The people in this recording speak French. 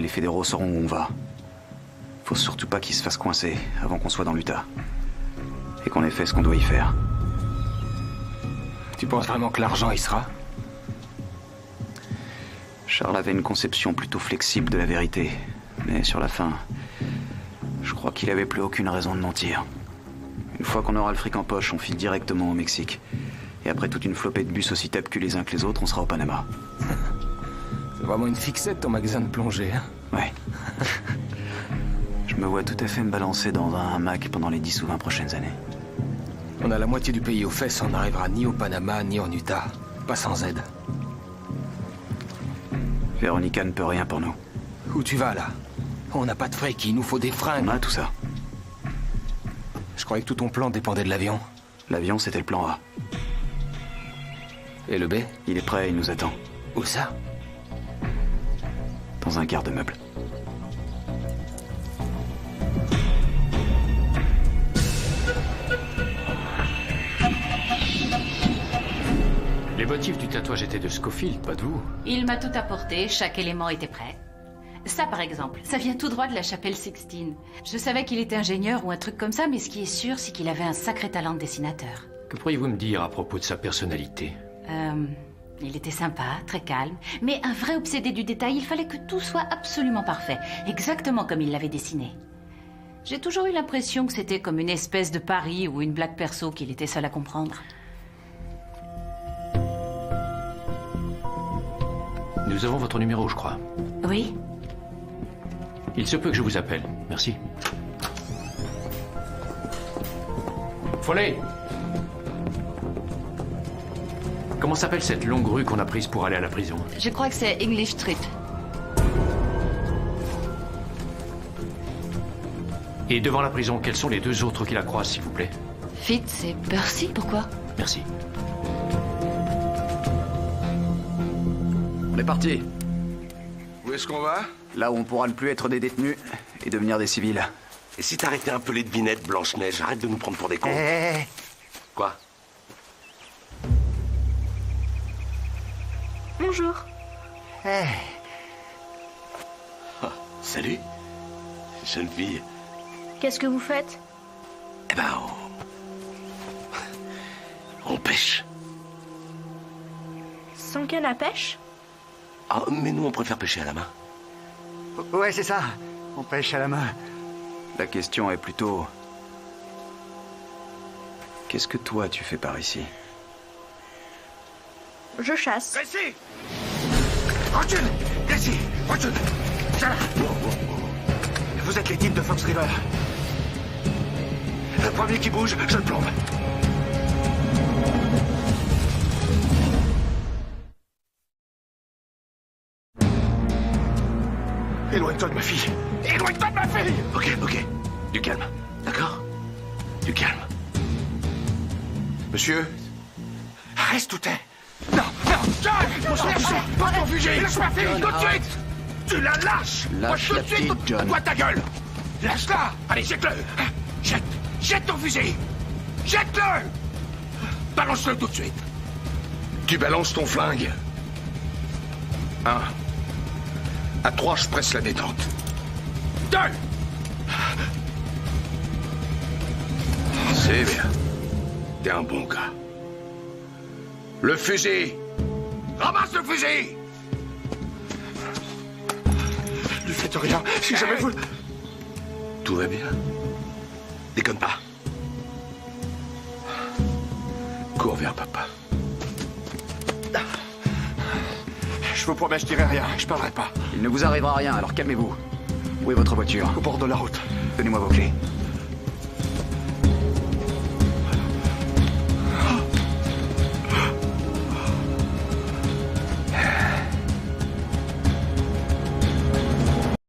Les fédéraux sauront où on va. Faut surtout pas qu'ils se fassent coincer avant qu'on soit dans l'Utah. Et qu'on ait fait ce qu'on doit y faire. Tu penses vraiment que l'argent y sera? Charles avait une conception plutôt flexible de la vérité. Mais sur la fin, je crois qu'il avait plus aucune raison de mentir. Une fois qu'on aura le fric en poche, on file directement au Mexique. Et après toute une flopée de bus aussi tapes que les uns que les autres, on sera au Panama. C'est vraiment une fixette ton magasin de plongée, hein? Ouais. Je me vois tout à fait me balancer dans un hamac pendant les 10 ou 20 prochaines années. On a la moitié du pays aux fesses, on n'arrivera ni au Panama ni en Utah. Pas sans aide. Véronica ne peut rien pour nous. Où tu vas, là? On n'a pas de fric, il nous faut des fringues. On a tout ça. Je croyais que tout ton plan dépendait de l'avion. L'avion, c'était le plan A. Et le B? Il est prêt, il nous attend. Où ça? Dans un garde-meuble. Les motifs du tatouage étaient de Scofield, pas de vous. Il m'a tout apporté, chaque élément était prêt. Ça, par exemple, ça vient tout droit de la chapelle Sixtine. Je savais qu'il était ingénieur ou un truc comme ça, mais ce qui est sûr, c'est qu'il avait un sacré talent de dessinateur. Que pourriez-vous me dire à propos de sa personnalité? Il était sympa, très calme, mais un vrai obsédé du détail. Il fallait que tout soit absolument parfait, exactement comme il l'avait dessiné. J'ai toujours eu l'impression que c'était comme une espèce de pari ou une blague perso qu'il était seul à comprendre. Nous avons votre numéro, je crois. Oui? Il se peut que je vous appelle. Merci. Follet! Comment s'appelle cette longue rue qu'on a prise pour aller à la prison? Je crois que c'est English Street. Et devant la prison, quels sont les deux autres qui la croisent, s'il vous plaît? Fitz et Percy, pourquoi? Merci. On est parti. Où est-ce qu'on va? Là où on pourra ne plus être des détenus et devenir des civils. Et si t'arrêtais un peu les devinettes, Blanche-Neige, arrête de nous prendre pour des cons. Quoi? Bonjour. Ah, salut, jeune fille. Qu'est-ce que vous faites? Eh ben, on pêche. Sans canne à pêche? Ah, mais nous, on préfère pêcher à la main. Ouais, c'est ça. On pêche à la main. La question est plutôt... Qu'est-ce que toi tu fais par ici? Je chasse. Gracie! Recule! Gracie! Recule! Tiens là! Vous êtes les types de Fox River. Le premier qui bouge, je le plombe. Éloigne-toi de ma fille! Éloigne-toi de ma fille! Ok. Du calme. D'accord? Du calme. Monsieur? Reste où t'es! Non! John! Pose ton fusil! Lâche ma fille! Tout de suite! Tu la lâches! Lâche Moi, la tout de suite! petite, John. Toi, ta gueule! Lâche-la! Allez, jette-le! Jette ton fusil! Jette-le! Balance-le tout de suite! Tu balances ton flingue. 1. À 3, je presse la détente. 2! C'est bien. T'es un bon gars. Le fusil! Ramasse le fusil! Lui faites rien, si jamais vous... Tout va bien. Déconne pas. Cours vers papa. Je vous promets, je dirai rien, je parlerai pas. Il ne vous arrivera rien, alors calmez-vous. Où est votre voiture? Au bord de la route. Donnez-moi vos clés.